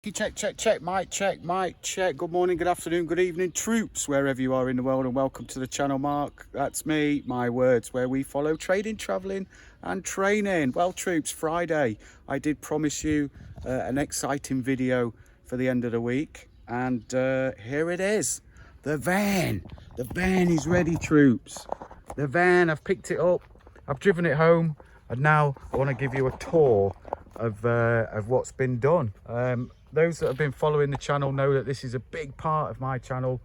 Check, check, check, mic check. Good morning, good afternoon, good evening, troops, wherever you are in the world, and welcome to the channel. Mark, that's me, my words, where we follow trading, traveling, and training. Well, troops, Friday, I did promise you an exciting video for the end of the week, and here it is. The van is ready, troops. The van, I've picked it up, I've driven it home, and now I want to give you a tour of what's been done. Those that have been following the channel know that this is a big part of my channel,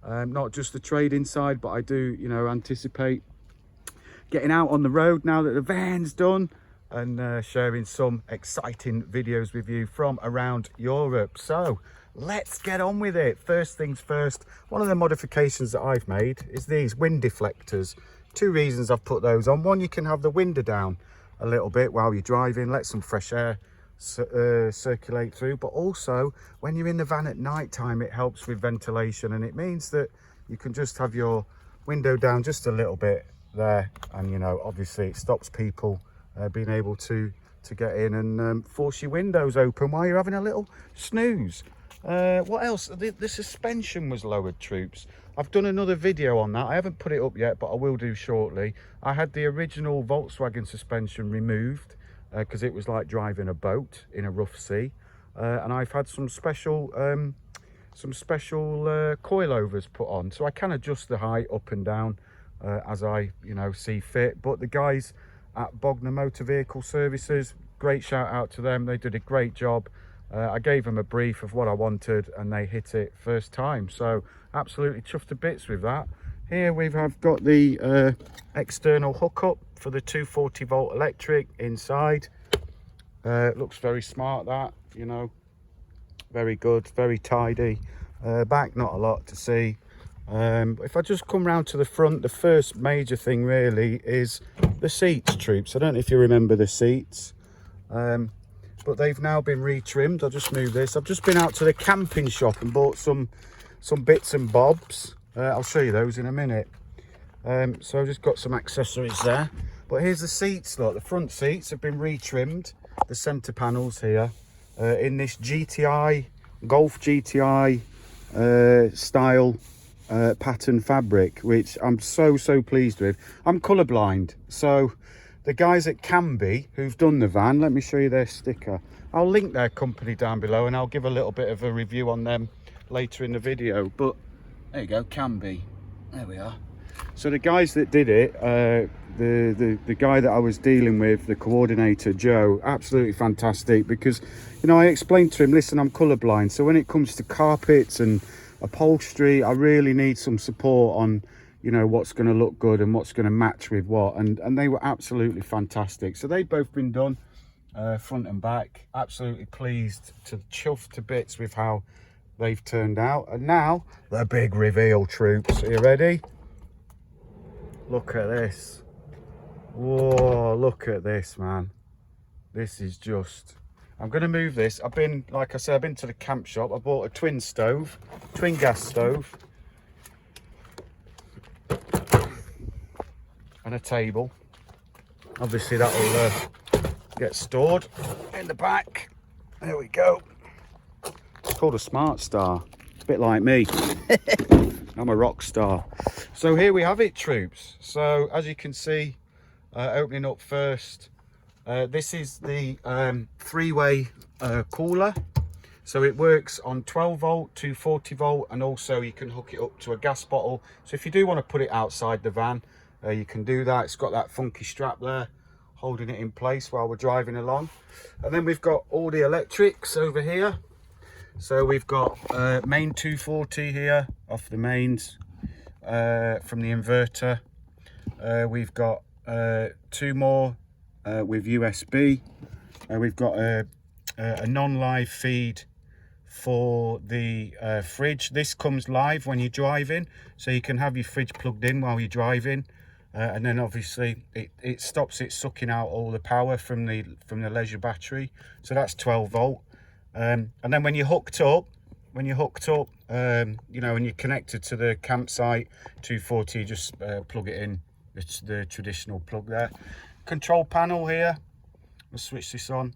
not just the trading side, but I do, anticipate getting out on the road now that the van's done, and sharing some exciting videos with you from around Europe. So let's get on with it. First things first, one of the modifications that I've made is these wind deflectors. Two reasons I've put those on. One, you can have the window down a little bit while you're driving, let some fresh air circulate through, but also when you're in the van at night time, it helps with ventilation, and it means that you can just have your window down just a little bit there, and obviously it stops people being able to get in and force your windows open while you're having a little snooze. What else? The suspension was lowered, troops. I've done another video on that. I haven't put it up yet, but I will do shortly. I had the original Volkswagen suspension removed because it was like driving a boat in a rough sea, and I've had some special coilovers put on, so I can adjust the height up and down as I see fit. But the guys at Bognor Motor Vehicle Services, great shout out to them. They did a great job. I gave them a brief of what I wanted and they hit it first time, so absolutely chuffed to bits with that. Here we've got the external hookup for the 240 volt electric inside. Looks very smart, that, very good, very tidy. Back, not a lot to see. If I just come round to the front, the first major thing really is the seats, troops. I don't know if you remember the seats, but they've now been retrimmed. I'll just move this. I've just been out to the camping shop and bought some bits and bobs. I'll show you those in a minute. So I've just got some accessories there. But here's the seats, look. The front seats have been retrimmed. The centre panels here in this Golf GTI style pattern fabric, which I'm so pleased with. I'm colourblind, so the guys at Canby who've done the van, let me show you their sticker. I'll link their company down below and I'll give a little bit of a review on them later in the video. But there you go, Canby, there we are. So the guys that did it, the guy that I was dealing with, the coordinator Joe, absolutely fantastic, because I explained to him, listen, I'm colourblind, so when it comes to carpets and upholstery, I really need some support on what's going to look good and what's going to match with what, and they were absolutely fantastic. So they've both been done, front and back. Absolutely pleased, to chuffed to bits with how they've turned out. And now the big reveal, troops. Are you ready? Look at this. Whoa, look at this, man. This is just, I'm going to move this. Like I said, I've been to the camp shop. I bought a twin gas stove, and a table. Obviously that'll get stored in the back. There we go. It's called a Smart Star. It's a bit like me. I'm a rock star. So here we have it, troops. So as you can see, opening up first, this is the three-way cooler. So it works on 12 volt, 240 volt, and also you can hook it up to a gas bottle. So if you do want to put it outside the van, you can do that. It's got that funky strap there holding it in place while we're driving along. And then we've got all the electrics over here. So we've got main 240 here off the mains from the inverter. We've got two more with USB. We've got a non-live feed for the fridge. This comes live when you're driving, so you can have your fridge plugged in while you're driving, and then obviously it stops it sucking out all the power from the leisure battery. So that's 12 volt. And then when you're hooked up, and you're connected to the campsite 240, just plug it in. It's the traditional plug there. Control panel here. Let's switch this on.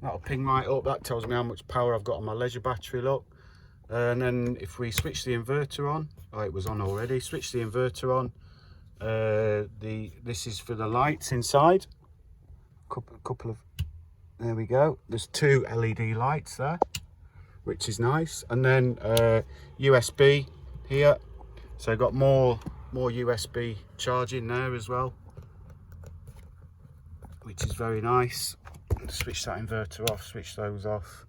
That'll ping right up. That tells me how much power I've got on my leisure battery, look. And then if we switch the inverter on, oh, it was on already. Switch the inverter on. This is for the lights inside. Couple of, there we go. There's 2 LED lights there, which is nice. And then USB here. So I've got more USB charging there as well, which is very nice. Switch that inverter off, switch those off.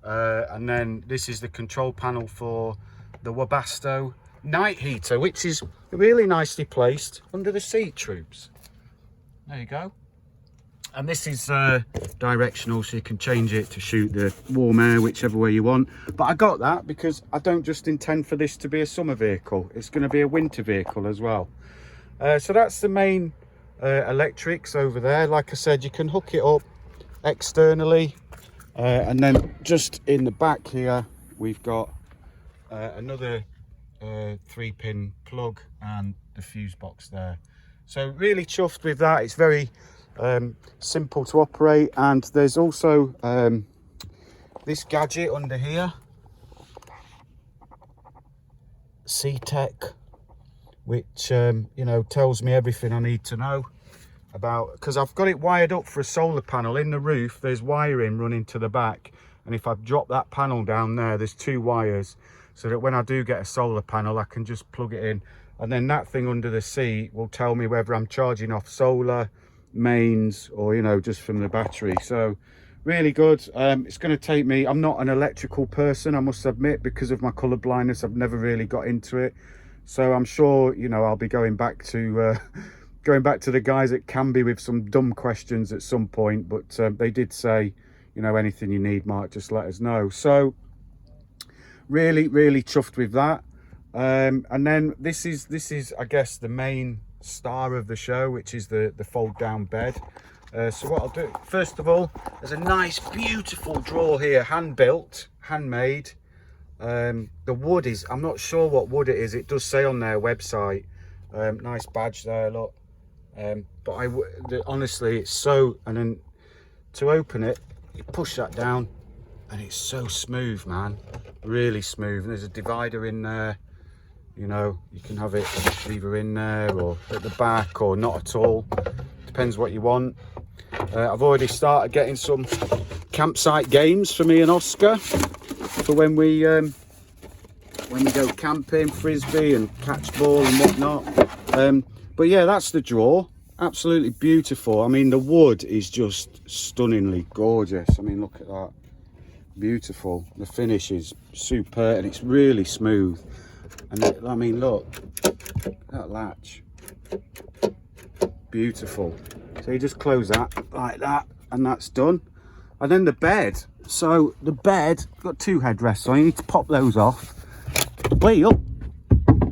And then this is the control panel for the Webasto night heater, which is really nicely placed under the seat, troops. There you go. And this is directional, so you can change it to shoot the warm air whichever way you want. But I got that because I don't just intend for this to be a summer vehicle, it's going to be a winter vehicle as well. So that's the main electrics over there. Like I said, you can hook it up externally, and then just in the back here we've got another 3-pin plug and the fuse box there. So really chuffed with that. It's very simple to operate, and there's also this gadget under here, C-Tech, which you know, tells me everything I need to know about, because I've got it wired up for a solar panel in the roof. There's wiring running to the back, and if I drop that panel down there, there's 2 wires, so that when I do get a solar panel I can just plug it in, and then that thing under the seat will tell me whether I'm charging off solar, mains, or you know, just from the battery. So really good. It's going to take me, I'm not an electrical person, I must admit, because of my colour blindness. I've never really got into it, so I'm sure, you know, I'll be going back to the guys at Canby with some dumb questions at some point, but they did say, you know, anything you need, Mark, just let us know. So really chuffed with that. And then this is I guess the main star of the show, which is the fold down bed. So what I'll do, first of all, there's a nice beautiful drawer here, hand built, handmade. The wood is, I'm not sure what wood it is, it does say on their website. Nice badge there, look. But honestly, it's so, and then to open it, you push that down and it's so smooth, man, really smooth. And there's a divider in there, you know, you can have it either in there or at the back or not at all, depends what you want. I've already started getting some campsite games for me and Oscar for when we go camping, frisbee and catch ball and whatnot. But yeah, that's the drawer. Absolutely beautiful. I mean, the wood is just stunningly gorgeous. I mean, look at that. Beautiful. The finish is superb and it's really smooth. And I mean, look, that latch. Beautiful. So you just close that like that and that's done. And then the bed. So the bed, got 2 headrests, so I need to pop those off. Well,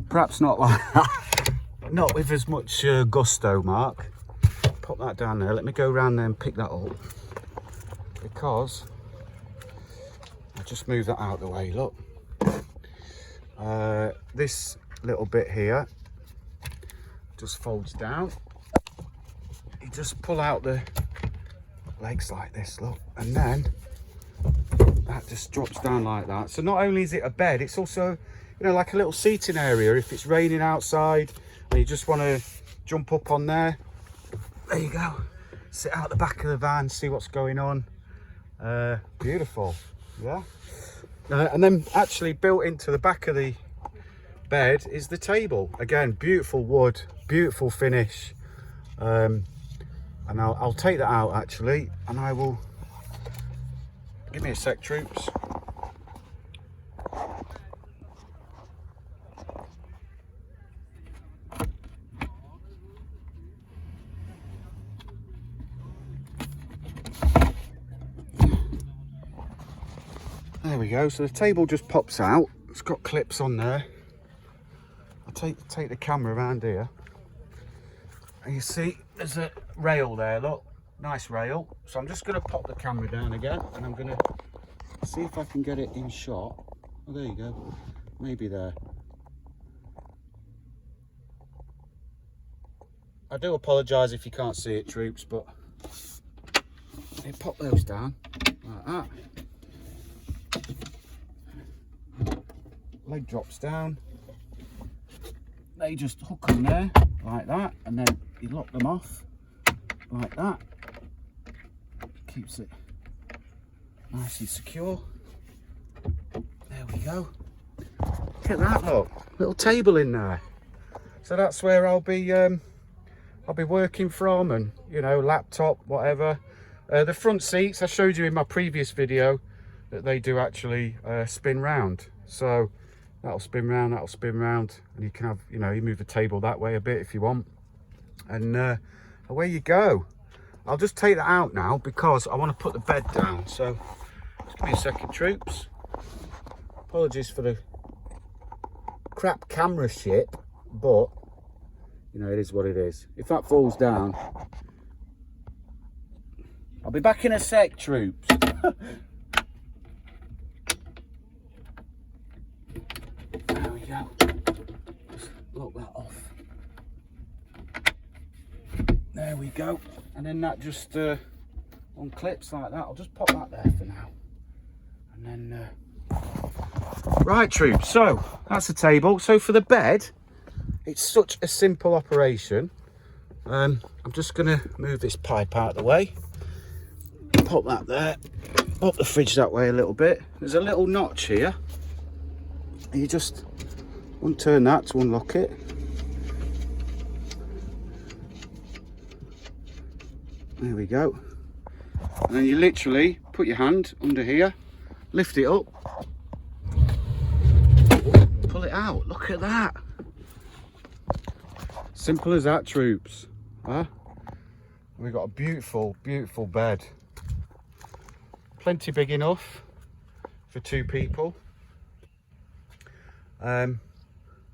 perhaps not like that. Not with as much gusto, Mark. Pop that down there. Let me go around there and pick that up, because I'll just move that out of the way. Look, this little bit here just folds down. You just pull out the legs like this, look, and then that just drops down like that. So not only is it a bed, it's also, you know, like a little seating area if it's raining outside and you just want to jump up on there. There you go, sit out the back of the van, see what's going on. Beautiful, yeah. And then actually built into the back of the bed is the table. Again, beautiful wood, beautiful finish. And I'll take that out actually, and I will, give me a sec, troops. There we go. So the table just pops out. It's got clips on there. I'll take the camera around here. And you see there's a rail there, look, nice rail. So I'm just going to pop the camera down again and I'm going to see if I can get it in shot. Oh, there you go, maybe there. I do apologise if you can't see it, troops, but you pop those down like that. Leg drops down. They just hook on there like that, and then you lock them off like that. Keeps it nice and secure. There we go. Look at that, look, little table in there. So that's where I'll be working from, and you know, laptop, whatever. The front seats, I showed you in my previous video that they do actually spin round. So that'll spin round, and you can have, you know, you move the table that way a bit if you want. And away you go. I'll just take that out now because I want to put the bed down. So just give me a second, troops. Apologies for the crap camera shit, but you know, it is what it is. If that falls down, I'll be back in a sec, troops. There we go. Just lock that off. There we go. And then that just unclips like that. I'll just pop that there for now. And then right, troops, so that's the table. So for the bed, it's such a simple operation. I'm just gonna move this pipe out of the way, pop that there, pop the fridge that way a little bit. There's a little notch here, and you just unturn that to unlock it. There we go. And then you literally put your hand under here, lift it up, pull it out. Look at that. Simple as that, troops. Huh? We've got a beautiful, beautiful bed. Plenty big enough for 2 people. And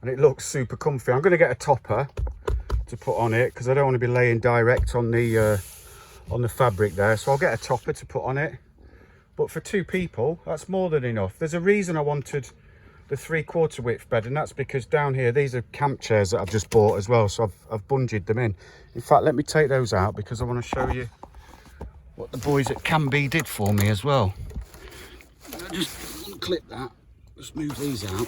it looks super comfy. I'm going to get a topper to put on it because I don't want to be laying direct on the fabric there. So I'll get a topper to put on it. But for 2 people, that's more than enough. There's a reason I wanted the 3/4 width bed, and that's because down here, these are camp chairs that I've just bought as well. So I've bungeed them in. In fact, let me take those out because I want to show you what the boys at Canby did for me as well. I'll just unclip that. Just move these out.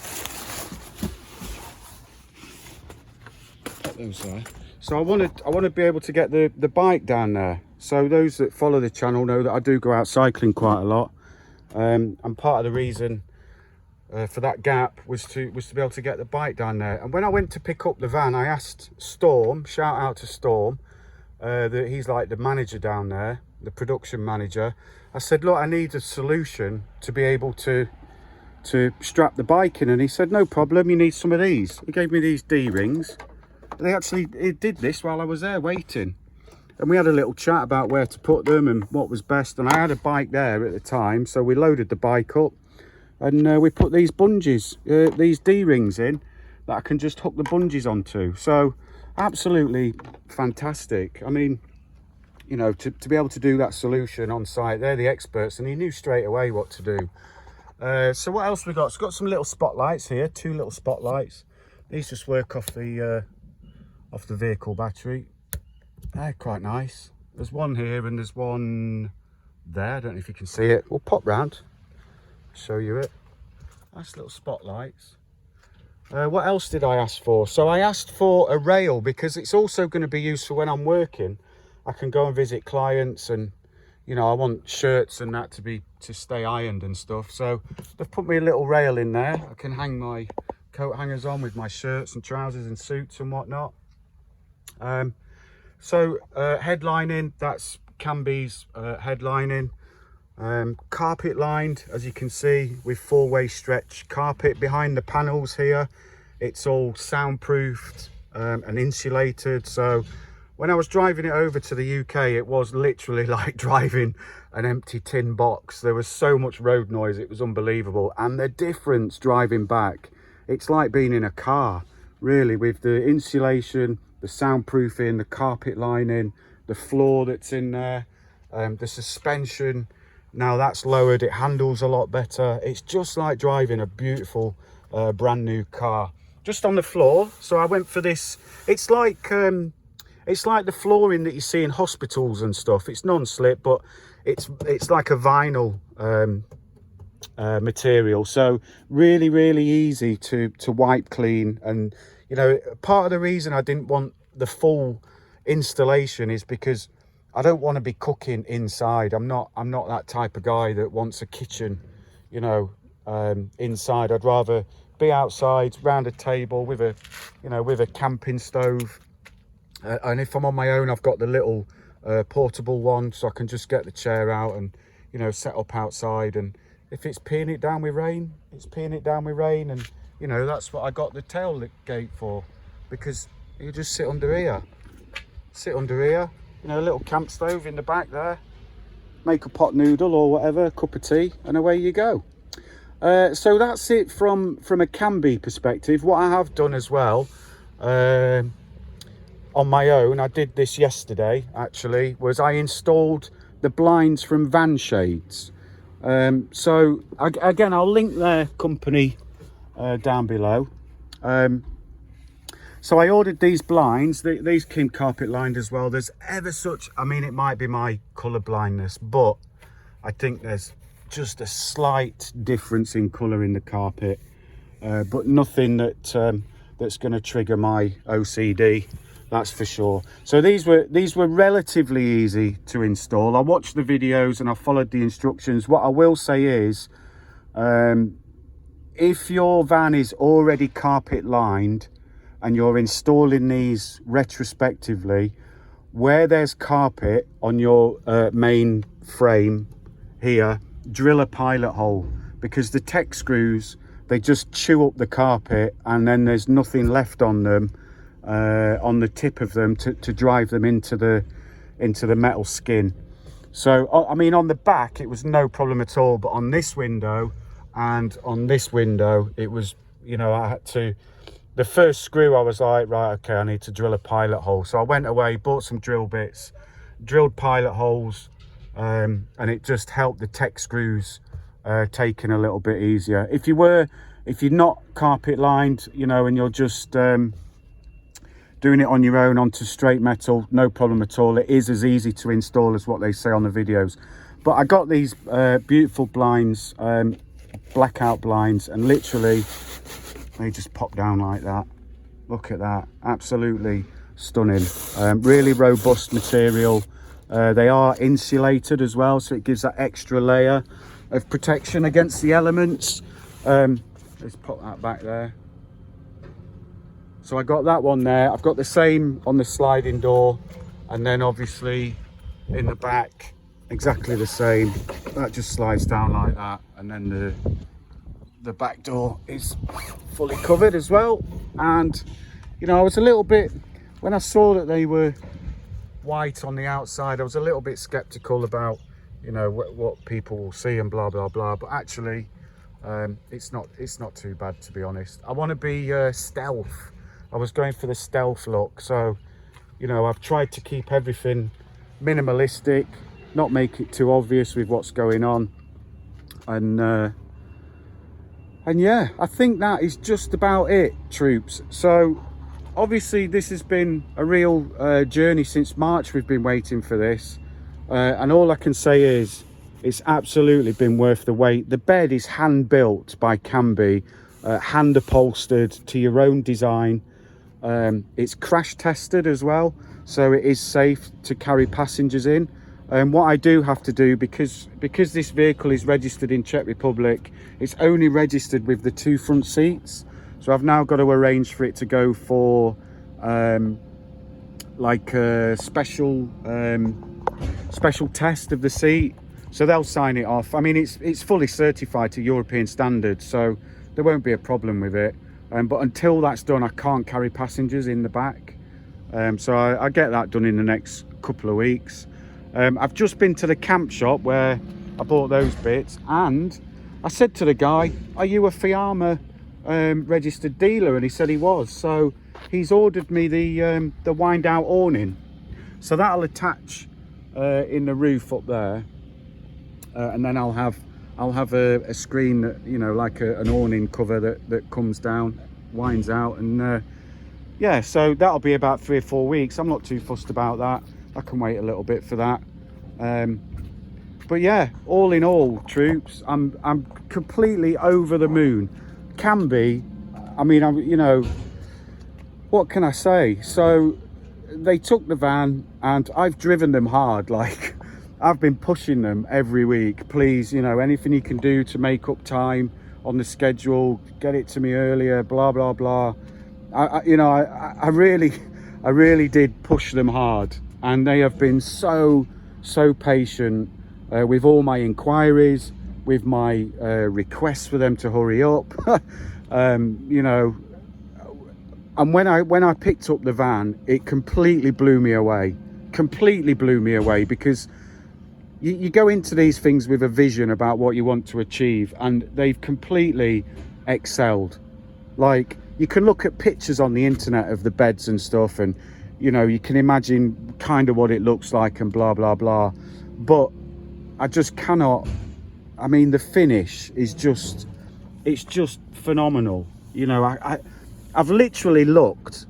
Put those there. So I want to be able to get the bike down there. So those that follow the channel know that I do go out cycling quite a lot. And part of the reason for that gap was to be able to get the bike down there. And when I went to pick up the van, I asked Storm, shout out to Storm, that he's like the manager down there, the production manager. I said, look, I need a solution to be able to strap the bike in. And he said, no problem, you need some of these. He gave me these D-rings. It did this while I was there waiting. And we had a little chat about where to put them and what was best. And I had a bike there at the time, so we loaded the bike up. And we put these bungees, these D-rings in that I can just hook the bungees onto. So absolutely fantastic. I mean, you know, to be able to do that solution on site, they're the experts, and he knew straight away what to do. So what else we got? It's got some little spotlights here, 2 little spotlights. These just work off the vehicle battery. They're quite nice. There's one here and there's one there. I don't know if you can see it. We'll pop round, show you it. Nice little spotlights. What else did I ask for? So I asked for a rail because it's also going to be useful when I'm working. I can go and visit clients, and you know, I want shirts and that to stay ironed and stuff. So they've put me a little rail in there. I can hang my coat hangers on with my shirts and trousers and suits and whatnot. Headlining, that's Canby's headlining. Carpet lined, as you can see, with 4-way stretch carpet behind the panels here. It's all soundproofed and insulated. So when I was driving it over to the UK, it was literally like driving an empty tin box. There was so much road noise, it was unbelievable. And the difference driving back, it's like being in a car, really, with the insulation, the soundproofing, the carpet lining, the floor that's in there, the suspension. Now that's lowered, it handles a lot better. It's just like driving a beautiful brand new car, just on the floor. So I went for this. It's like the flooring that you see in hospitals and stuff. It's non-slip, but it's like a vinyl material, so really easy to wipe clean. And you know, part of the reason I didn't want the full installation is because I don't want to be cooking inside. I'm not that type of guy that wants a kitchen, you know, inside. I'd rather be outside round a table with a, you know, with a camping stove, and if I'm on my own, I've got the little portable one, so I can just get the chair out and, you know, set up outside. And if it's peeing it down with rain, it's peeing it down with rain. And you know, that's what I got the tailgate for, because you just sit under here, you know, a little camp stove in the back there, make a pot noodle or whatever, a cup of tea, and away you go. So that's it from a Canby perspective. What I have done as well, on my own, I did this yesterday actually, was I installed the blinds from Van Shades. So again, I'll link their company down below. So I ordered these blinds. These came carpet lined as well. There's ever such, I mean, it might be my colour blindness, but I think there's just a slight difference in colour in the carpet, but nothing that that's going to trigger my OCD, that's for sure. So these were relatively easy to install. I watched the videos and I followed the instructions. What I will say is, if your van is already carpet lined and you're installing these retrospectively, where there's carpet on your main frame here, drill a pilot hole, because the tech screws, they just chew up the carpet and then there's nothing left on them, on the tip of them to drive them into the metal skin. So I mean, on the back it was no problem at all, but on this window and on this window it was, you know, I had to, the first screw I was like, right, okay, I need to drill a pilot hole. So I went away, bought some drill bits, drilled pilot holes, and it just helped the tech screws taking a little bit easier. If you're not carpet lined, you know, and you're just doing it on your own onto straight metal, no problem at all. It is as easy to install as what they say on the videos. But I got these beautiful blinds, blackout blinds, and literally they just pop down like that. Look at that, absolutely stunning. Really robust material. They are insulated as well, so it gives that extra layer of protection against the elements. Let's put that back there. So I got that one there. I've got the same on the sliding door, and then obviously in the back exactly the same. That just slides down like that, and then the back door is fully covered as well. And you know, I was a little bit, when I saw that they were white on the outside, I was a little bit skeptical about, you know, what people will see and blah blah blah, but actually it's not too bad, to be honest. I want to be stealth. I was going for the stealth look, so you know, I've tried to keep everything minimalistic, not make it too obvious with what's going on, and yeah, I think that is just about it, troops. So obviously this has been a real journey since March. We've been waiting for this, and all I can say is it's absolutely been worth the wait. The bed is hand built by Canby, hand upholstered to your own design. It's crash tested as well, so it is safe to carry passengers in. And what I do have to do, because this vehicle is registered in Czech Republic, it's only registered with the 2 front seats. So I've now got to arrange for it to go for like a special test of the seat. So they'll sign it off. I mean, it's fully certified to European standards, so there won't be a problem with it. But until that's done, I can't carry passengers in the back. So I get that done in the next couple of weeks. I've just been to the camp shop where I bought those bits, and I said to the guy, are you a Fiamma registered dealer? And he said he was. So he's ordered me the wind out awning, so that'll attach in the roof up there, and then I'll have a screen that, you know, like an awning cover that comes down, winds out, and yeah, so that'll be about 3 or 4 weeks. I'm not too fussed about that. I can wait a little bit for that. But yeah, all in all, troops, I'm completely over the moon. Can be. I mean, you know, what can I say? So they took the van and I've driven them hard. Like, I've been pushing them every week. Please, you know, anything you can do to make up time on the schedule, get it to me earlier, blah blah blah. I really did push them hard, and they have been so patient with all my inquiries, with my requests for them to hurry up. You know, and when I picked up the van, it completely blew me away. Completely blew me away, because you go into these things with a vision about what you want to achieve, and they've completely excelled. Like, you can look at pictures on the internet of the beds and stuff, and you know, you can imagine kind of what it looks like and blah blah blah, but I just cannot. I mean, the finish is just, it's just phenomenal. You know, I've literally looked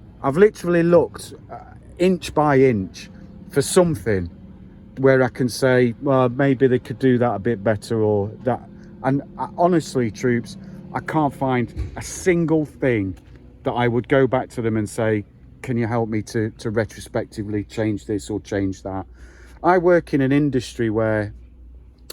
inch by inch for something where I can say, well, maybe they could do that a bit better, or that. And honestly, troops, I can't find a single thing that I would go back to them and say, can you help me to retrospectively change this or change that? I work in an industry where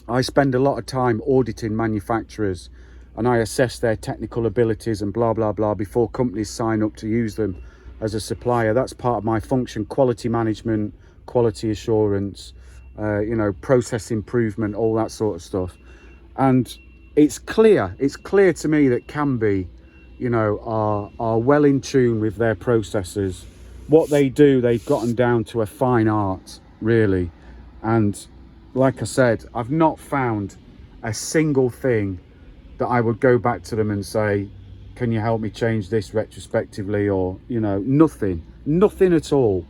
I spend a lot of time auditing manufacturers, and I assess their technical abilities and blah blah blah before companies sign up to use them as a supplier. That's part of my function: quality management, quality assurance, you know, process improvement, all that sort of stuff. And it's clear to me that Canby, you know, are well in tune with their processes. What they do, they've gotten down to a fine art, really. And like I said, I've not found a single thing that I would go back to them and say, can you help me change this retrospectively? Or, you know, nothing at all.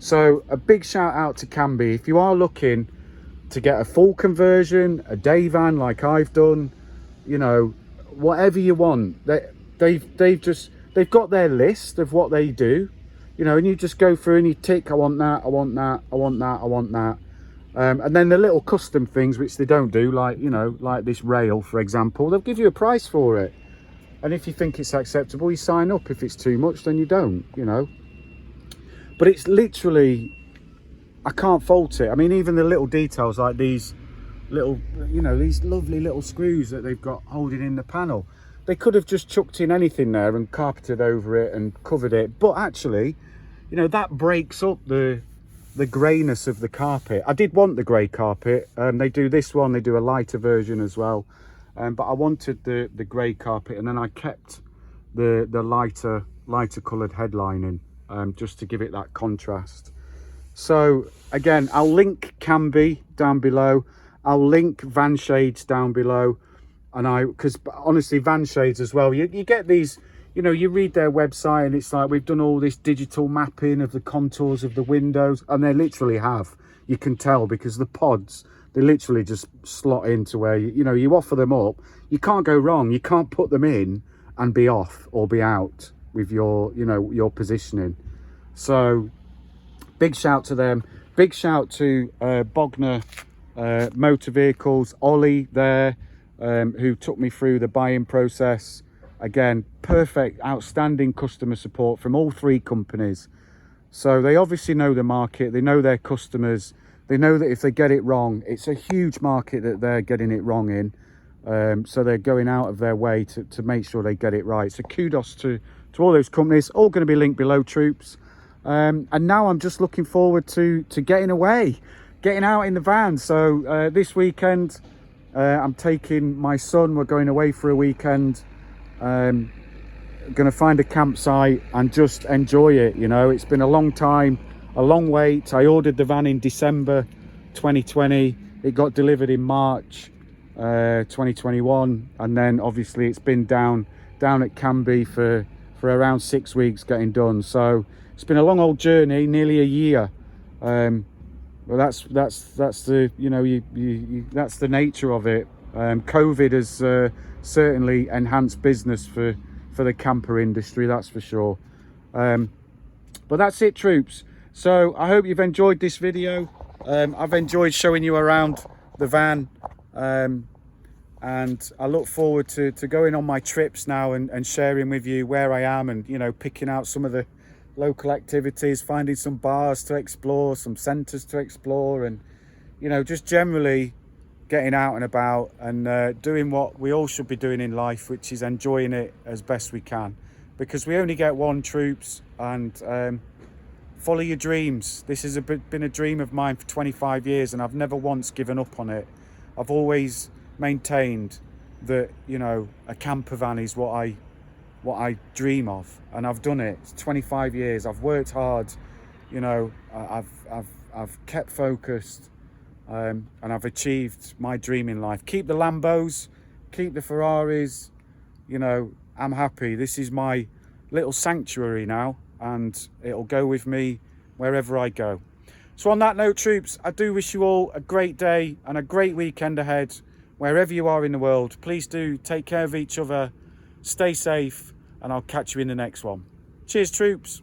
So a big shout out to Canby. If you are looking to get a full conversion, a day van like I've done, you know, whatever you want, they've got their list of what they do, you know, and you just go through and you tick, I want that, I want that, I want that, I want that. And then the little custom things which they don't do, like, you know, like this rail, for example, they'll give you a price for it. And if you think it's acceptable, you sign up. If it's too much, then you don't, you know. But it's literally, I can't fault it. I mean, even the little details like these little, you know, these lovely little screws that they've got holding in the panel. They could have just chucked in anything there and carpeted over it and covered it. But actually, you know, that breaks up the greyness of the carpet. I did want the grey carpet. They do this one, they do a lighter version as well. But I wanted the grey carpet, and then I kept the lighter coloured headlining, just to give it that contrast. So again, I'll link Canby down below. I'll link van shades down below, and because honestly, van shades as well, you get these, you know, you read their website and it's like, we've done all this digital mapping of the contours of the windows, and they literally have. You can tell, because the pods, they literally just slot into where you know, you offer them up, you can't go wrong. You can't put them in and be off or be out with your, you know, your positioning. So big shout to them. Big shout to Bogner Motor Vehicles, Ollie there, who took me through the buying process. Again, perfect, outstanding customer support from all three companies. So they obviously know the market, they know their customers, they know that if they get it wrong, it's a huge market that they're getting it wrong in. So they're going out of their way to make sure they get it right. So kudos to all those companies, all going to be linked below, troops. And now I'm just looking forward to getting away, getting out in the van. So this weekend, I'm taking my son, we're going away for a weekend. Going to find a campsite and just enjoy it. You know, it's been a long time, a long wait. I ordered the van in December 2020. It got delivered in March 2021, and then obviously it's been down at Canby for around 6 weeks getting done. So it's been a long old journey, nearly a year. Well, that's the, you know, that's the nature of it. COVID has certainly enhanced business for the camper industry, that's for sure. But that's it, troops. So I hope you've enjoyed this video. I've enjoyed showing you around the van, and I look forward to going on my trips now and sharing with you where I am, and you know, picking out some of the local activities, finding some bars to explore, some centres to explore, and you know, just generally getting out and about and doing what we all should be doing in life, which is enjoying it as best we can, because we only get one, troops. And follow your dreams. This has been a dream of mine for 25 years, and I've never once given up on it. I've always maintained that, you know, a camper van is what I dream of, and I've done it. It's 25 years. I've worked hard, you know. I've kept focused, and I've achieved my dream in life. Keep the Lambos, keep the Ferraris, you know. I'm happy. This is my little sanctuary now, and it'll go with me wherever I go. So on that note, troops, I do wish you all a great day and a great weekend ahead, wherever you are in the world. Please do take care of each other, stay safe, and I'll catch you in the next one. Cheers, troops.